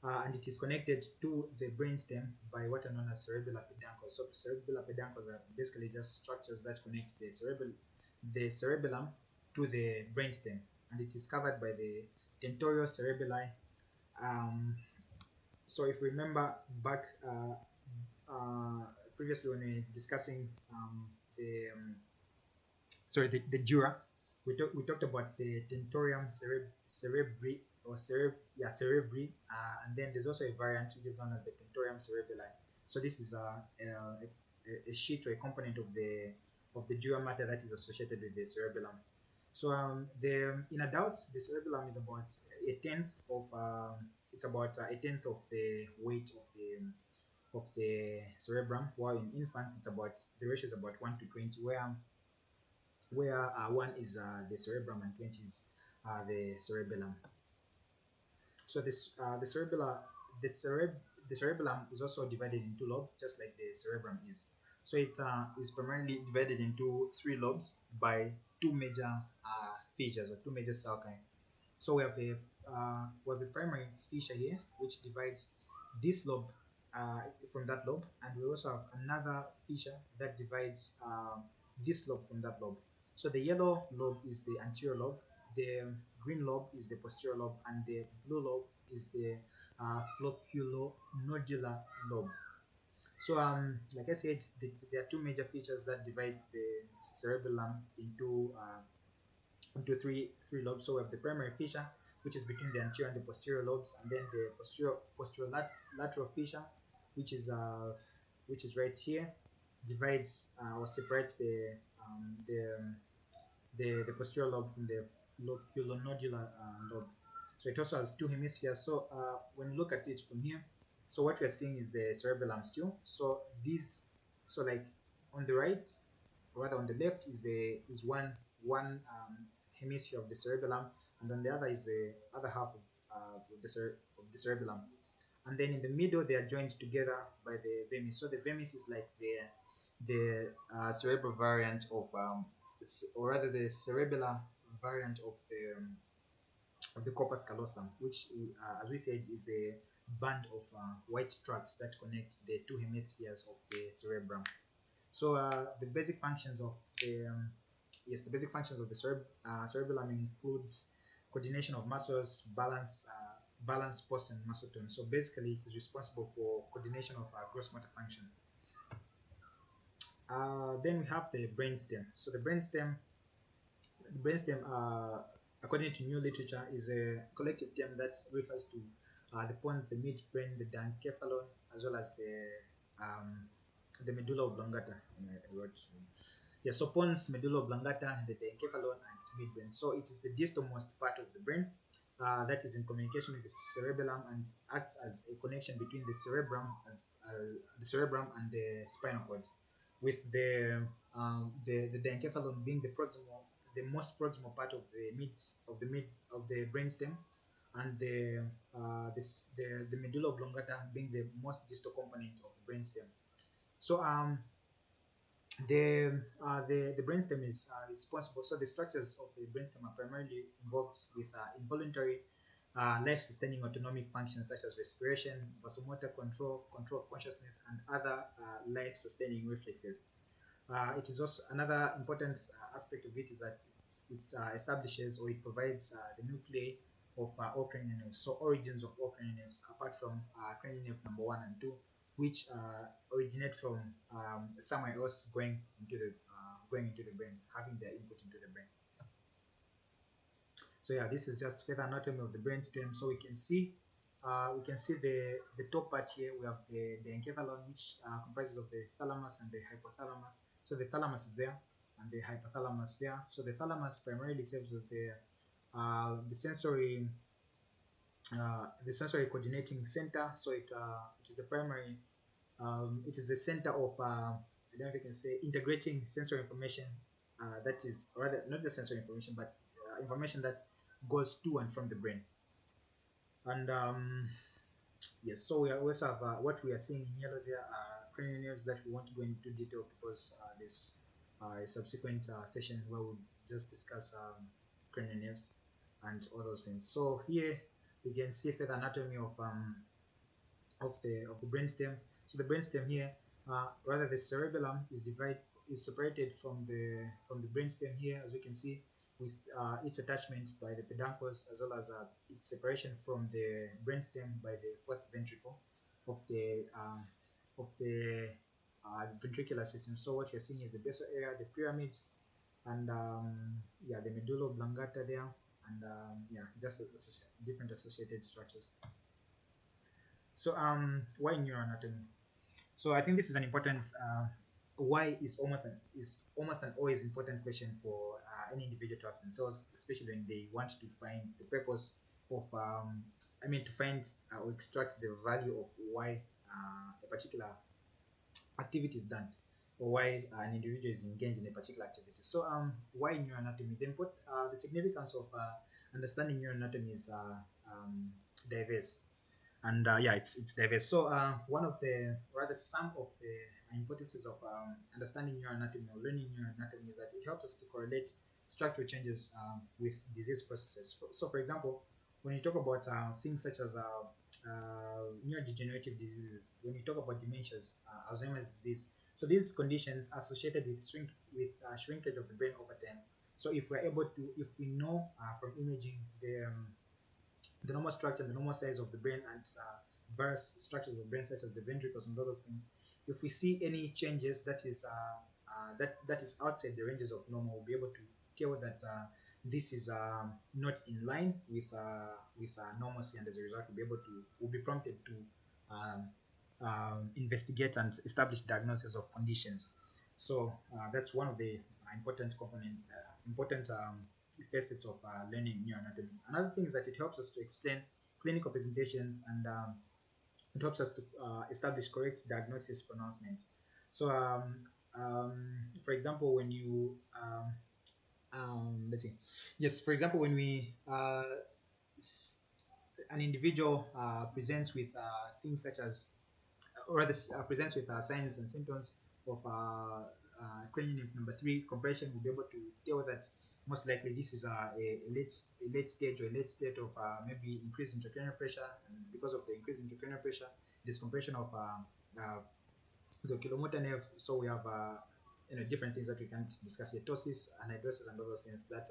and it is connected to the brainstem by what are known as cerebellar peduncles. So cerebellar peduncles are basically just structures that connect the cerebellum to the brainstem, and it is covered by the tentorial cerebelli. So if you remember back previously when we were discussing the dura, we talked about the tentorium cerebri, and then there's also a variant which is known as the tentorium cerebelli. So this is a sheet or a component of the dura mater that is associated with the cerebellum. So in adults, the cerebellum is about a tenth of the weight of the cerebrum, while in infants the ratio is about 1 to 20, where 1 is the cerebrum and 20 is the cerebellum. So the cerebellum is also divided into lobes, just like the cerebrum is. So it is primarily divided into 3 lobes by 2 major fissures or 2 major sulci. So we have the primary fissure here, which divides this lobe from that lobe, and we also have another fissure that divides this lobe from that lobe. So the yellow lobe is the anterior lobe, the green lobe is the posterior lobe, and the blue lobe is the flocculonodular lobe. So like I said, there are two major features that divide the cerebellum into three lobes. So we have the primary fissure, which is between the anterior and the posterior lobes, and then the posterolateral fissure, which is right here, divides or separates the posterior lobe from the flocculonodular lobe. So it also has two hemispheres. So when you look at it from here, so what we are seeing is the cerebellum still. So these, so like on the right, or rather on the left, is one hemisphere of the cerebellum, and on the other is the other half of the cerebellum. And then in the middle, they are joined together by the vermis. So the vermis is like the cerebral variant of or rather the cerebellar variant of the corpus callosum, which as we said is a band of white tracks that connect the two hemispheres of the cerebrum. So the basic functions of the basic functions of the cerebellum includes coordination of muscles, balance, posture, and muscle tone. So basically, it is responsible for coordination of gross motor function. Then we have the brainstem. So the brainstem, according to new literature, is a collective term that refers to the pons, the midbrain, the diencephalon, as well as the medulla oblongata. Yeah, so pons, medulla oblongata, the diencephalon, and midbrain. So it is the distalmost part of the brain that is in communication with the cerebellum and acts as a connection between the cerebrum and the spinal cord, with the diencephalon being the most proximal part of the brainstem, and the medulla oblongata being the most distal component of the brainstem. So the brainstem is responsible. So the structures of the brainstem are primarily involved with involuntary life-sustaining autonomic functions such as respiration, vasomotor control of consciousness, and other life-sustaining reflexes. It is also another important aspect of it is that it establishes, or it provides the nuclei of all cranial nerves. So origins of all cranial nerves, apart from cranial nerve number 1 and 2, which originate from somewhere else going into the brain, having their input into the brain. So yeah, this is just further anatomy of the brainstem. So we can see the top part here. We have the encephalon, which comprises of the thalamus and the hypothalamus. So the thalamus is there and the hypothalamus there. So the thalamus primarily serves as the sensory coordinating center. So it is the primary it is the center of I don't know if you can say integrating sensory information, that is, or rather not just sensory information, but information that goes to and from the brain. And yes, so we also have what we are seeing in yellow there are cranial nerves that we want to go into detail, because there's a subsequent session where we'll just discuss cranial nerves and all those things. So here we can see further anatomy of the brainstem. So the brainstem here, rather the cerebellum is separated from the brainstem here, as you can see, with its attachment by the peduncles, as well as its separation from the brainstem by the fourth ventricle of the ventricular system. So what you're seeing is the basal area, the pyramids, and yeah, the medulla oblongata there, and yeah, just different associated structures. So why neuroanatomy? So I think this is an important why is almost an always important question for any individual to ask themselves, especially when they want to find the purpose of to find or extract the value of why a particular activity is done, or why an individual is engaged in a particular activity. So why neuroanatomy? The significance of understanding neuroanatomy is diverse. And yeah, it's diverse. So one of the some of the hypotheses of understanding neuroanatomy or learning neuroanatomy is that it helps us to correlate structural changes with disease processes. So for example, when you talk about things such as neurodegenerative diseases, when you talk about dementias, Alzheimer's disease, so these conditions are associated with shrinkage of the brain over time. So if we know from imaging the normal structure, the normal size of the brain, and various structures of the brain, such as the ventricles and all those things. If we see any changes that is outside the ranges of normal, we'll be able to tell that this is not in line with normalcy, and as a result, we'll be prompted to um, investigate and establish diagnosis of conditions. So that's one of the important facets of learning neuroanatomy. Another thing is that it helps us to explain clinical presentations, and it helps us to establish correct diagnosis pronouncements. So, for example, when you let's see, yes, for example, when we an individual presents with things such as, or rather presents with signs and symptoms of cranial nerve number 3 compression, we'll be able to tell that most likely this is a late stage or a late state of maybe increased intracranial pressure, and because of the increased intracranial pressure, this compression of the oculomotor nerve. So we have different things that we can discuss, ptosis, anhidrosis, and all those things that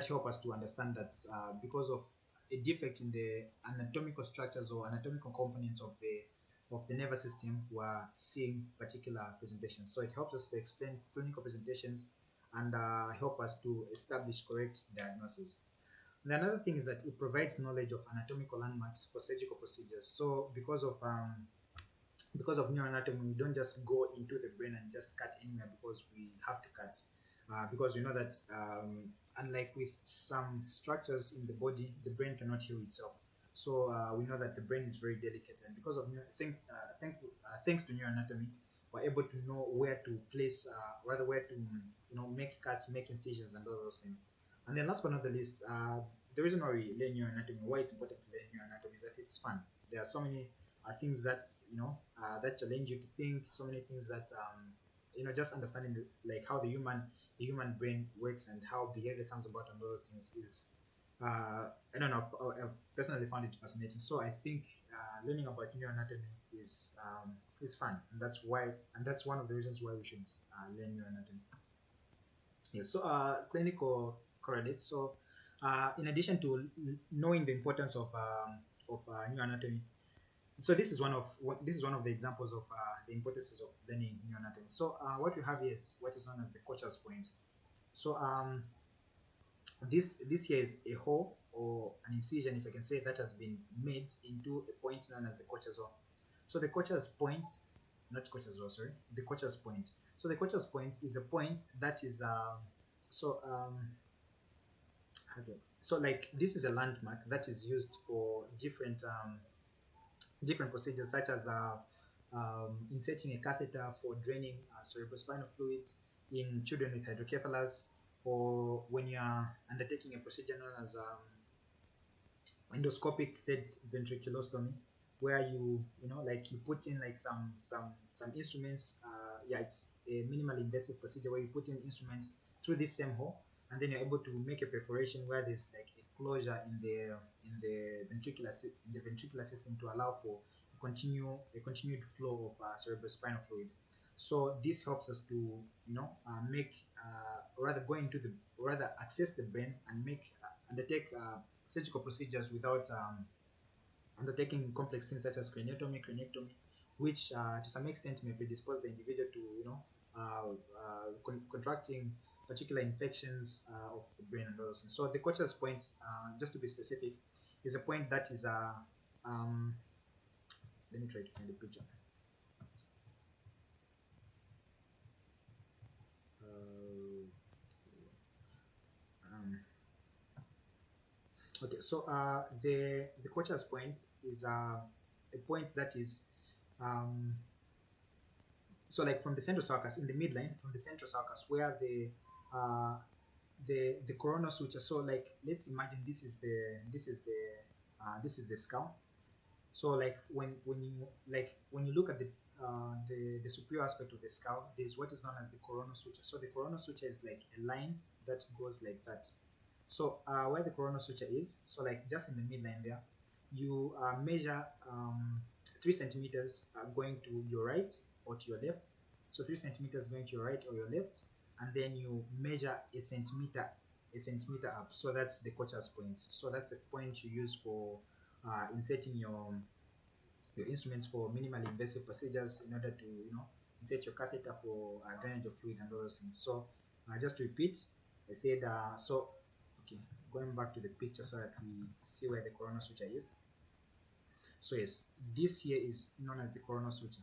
help us to understand that because of a defect in the anatomical structures or anatomical components of the nervous system, we are seeing particular presentations. So it helps us to explain clinical presentations and help us to establish correct diagnosis. And another thing is that it provides knowledge of anatomical landmarks for surgical procedures. So because of neuroanatomy, we don't just go into the brain and just cut anywhere because we have to cut. Because we know that unlike with some structures in the body, the brain cannot heal itself. So we know that the brain is very delicate, and because of thanks to neuroanatomy, we're able to know where to place, rather where to make cuts, make incisions, and all those things. And then last but not the least, the reason why we learn neuroanatomy, why it's important to learn neuroanatomy, is that it's fun. There are so many things that that challenge you to think, so many things that just understanding like how the human brain works and how behavior comes about and all those things is I don't know, I've personally found it fascinating. So I think learning about neuroanatomy is fun, and that's one of the reasons why we should learn neuroanatomy. Yes. So clinical correlates. So in addition to knowing the importance of neuroanatomy, so this is one of the examples of the importances of learning neuroanatomy. So what we have here is what is known as the Kocher's point. So this here is a hole or an incision, if I can say, that has been made into a point known as the Kocher's hole. So the Kocher's point, not Kocher's hole, sorry, the Kocher's point. So the Kocher's point is a point that is okay. So like this is a landmark that is used for different procedures, such as inserting a catheter for draining cerebrospinal fluid in children with hydrocephalus, or when you are undertaking a procedure known as endoscopic third ventriculostomy, where you put in like some instruments. It's a minimally invasive procedure where you put in instruments through this same hole, and then you're able to make a perforation where there's like a closure in the ventricular system to allow for a continued flow of cerebrospinal fluid. So this helps us to access the brain and undertake surgical procedures without undertaking complex things such as craniotomy, which to some extent may predispose the individual to contracting particular infections of the brain and those things. So the Kocher's point, just to be specific, is a point that is let me try to find a picture. Okay, so the Kocher's point is a point that is so like from the central sulcus, in the midline, from the central sulcus, where the coronal suture. So like let's imagine this is the skull. So like when you look at the superior aspect of the skull, there's what is known as the coronal suture. So the coronal suture is like a line that goes like that. So where the coronal suture is, so like just in the midline there, you measure 3 centimeters going to your right or to your left. So 3 centimeters going to your right or your left, and then you measure a a centimeter up. So that's the Kocher's point. So that's the point you use for inserting your instruments for minimally invasive procedures in order to insert your catheter for drainage of fluid and all those things. So just to repeat, I said so. Okay, going back to the picture so that we see where the coronal suture is. So yes, this here is known as the coronal suture.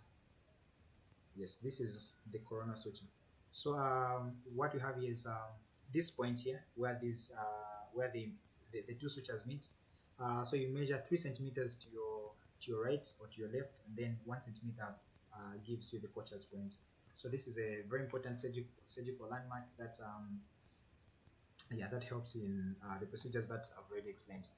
Yes, this is the coronal suture. So what we have here is this point here where where the two sutures meet. So you measure 3 centimeters to your right or to your left, and then 1 centimeter gives you the Kocher's point. So this is a very important surgical landmark that that helps in the procedures that I've already explained.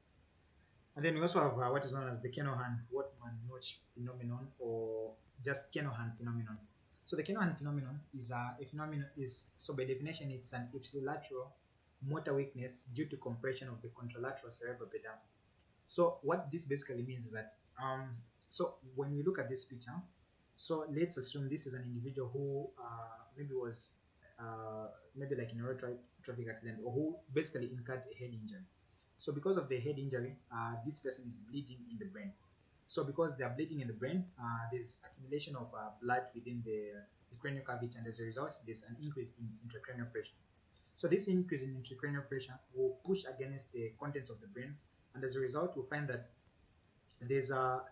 And then we also have what is known as the Kenohan-Wortmann-Notch phenomenon, or just Kenohan phenomenon. So the Kenohan phenomenon is a phenomenon so by definition it's an ipsilateral motor weakness due to compression of the contralateral cerebral pedal. So what this basically means is that so when we look at this picture, so let's assume this is an individual who maybe was maybe like in a road traffic accident, or who basically incurred a head injury. So because of the head injury, this person is bleeding in the brain. So because they are bleeding in the brain, there's accumulation of blood within the cranial cavity, and as a result, there's an increase in intracranial pressure. So this increase in intracranial pressure will push against the contents of the brain, and as a result, we'll find that there's a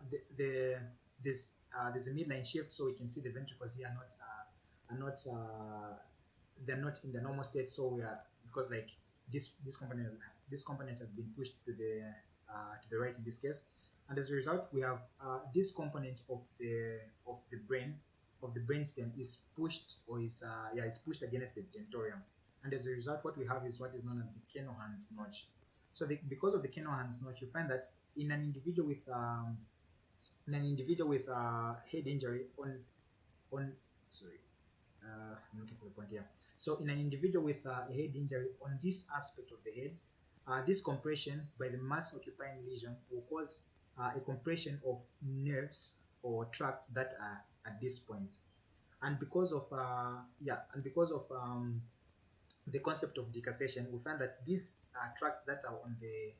midline shift. So we can see the ventricles here they're not in the normal state. So we are, because like this component has been pushed to the right in this case, and as a result we have this component of the brainstem is pushed, or is pushed against the dentorium, and as a result what we have is what is known as the Kenohan's notch. So because of the Kenohan's notch, you find that in an individual with head injury on sorry I'm looking for the point here. So in an individual with a head injury on this aspect of the head, this compression by the mass occupying lesion will cause a compression of nerves or tracts that are at this point. And because of the concept of decussation, we find that these tracts that are on the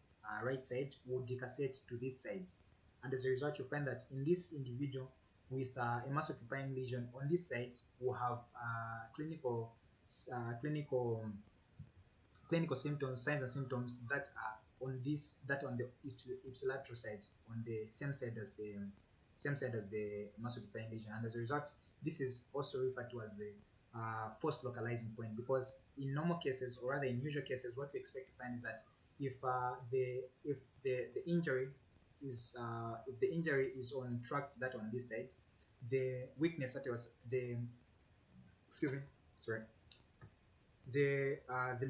right side will decussate to this side, and as a result you find that in this individual with a mass occupying lesion on this side will have clinical symptoms, signs and symptoms that are on the ipsilateral side, on the same side as the mass occupying lesion, and as a result this is also referred to as the force localizing point, because in normal cases, or rather in usual cases, what we expect to find is that if the injury is on tracts that are on this side, the weakness that was the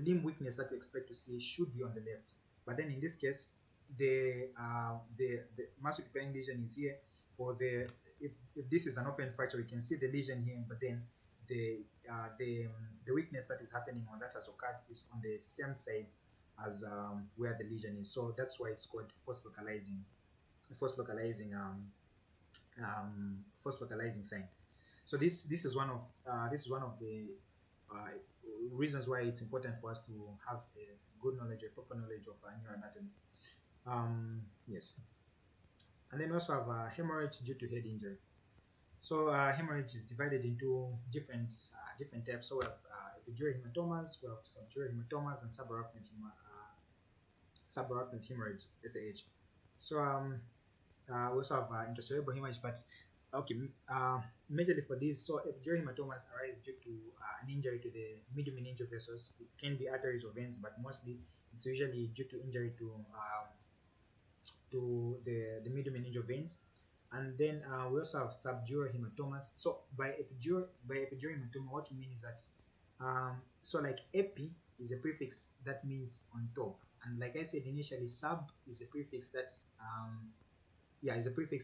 limb weakness that we expect to see should be on the left. But then in this case, the mass occupying lesion is here, or if this is an open fracture, we can see the lesion here, but then the weakness that is happening on that has occurred is on the same side as where the lesion is. So that's why it's called force localizing sign. So this is one of the reasons why it's important for us to have a proper knowledge of neuroanatomy. Yes. And then we also have hemorrhage due to head injury. So hemorrhage is divided into different types. So we have epidural hematomas, we have subdural hematomas, and subarachnoid hemorrhage (SAH). So we also have intracerebral hemorrhage, but okay, majorly for these, so epidural hematomas arise due to an injury to the medial vessels. It can be arteries or veins, but mostly it's usually due to injury to the medial veins. And then we also have subdural hematomas. So by epidural hematoma, what we mean is that so like epi is a prefix that means on top, and like I said initially, sub is a prefix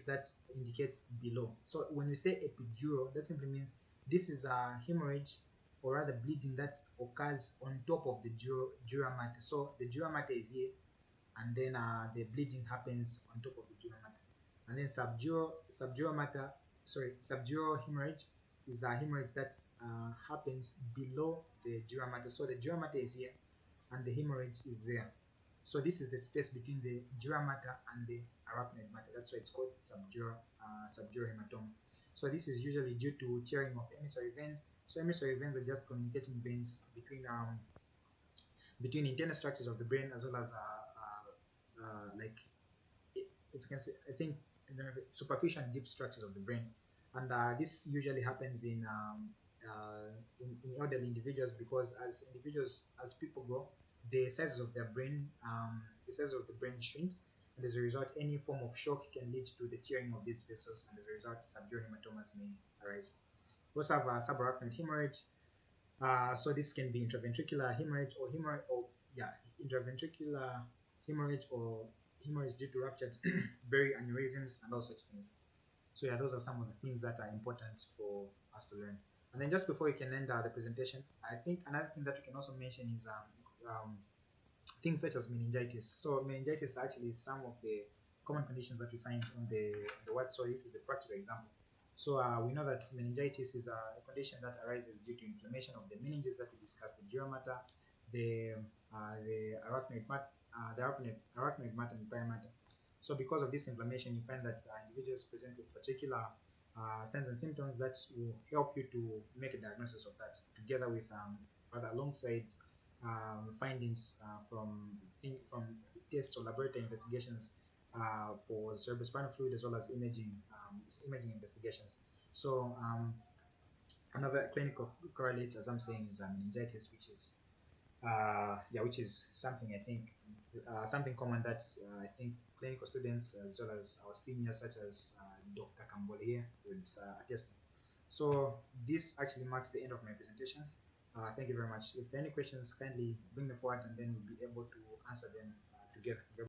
that indicates below. So when we say epidural, that simply means this is a hemorrhage, or rather bleeding, that occurs on top of the dura mater. So the dura mater is here, and then the bleeding happens on top of the dura mater. And then subdural hemorrhage is a hemorrhage that happens below the dura mater. So the dura mater is here, and the hemorrhage is there. So this is the space between the dura mater and the arachnoid mater. That's why it's called subdural hematoma. So this is usually due to tearing of emissary veins. So emissary veins are just communicating veins between internal structures of the brain, as well as like, if you can say, I think, superficial and deep structures of the brain. And this usually happens in elderly individuals, because as people grow, the size of their brain, the size of the brain shrinks, and as a result, any form of shock can lead to the tearing of these vessels, and as a result, subdural hematomas may arise. We also have subarachnoid hemorrhage. So this can be intraventricular hemorrhage, intraventricular hemorrhage, or hemorrhage due to ruptured berry aneurysms, and all such things. So yeah, those are some of the things that are important for us to learn. And then just before we can end the presentation, I think another thing that we can also mention is things such as meningitis. So meningitis is actually some of the common conditions that we find on the word. So this is a practical example. So we know that meningitis is a condition that arises due to inflammation of the meninges that we discussed, the dura mater, the arachnoid mater, and perimater. So because of this inflammation, you find that individuals present with particular signs and symptoms that will help you to make a diagnosis of that, together with alongside findings from tests or laboratory investigations for cerebrospinal fluid, as well as imaging investigations. So another clinical correlate, as I'm saying, is meningitis, which is something, I think, something common that I think clinical students, as well as our seniors, such as Dr. Kambole here, would attest to. So this actually marks the end of my presentation. Thank you very much. If there are any questions, kindly bring them forward, and then we'll be able to answer them together.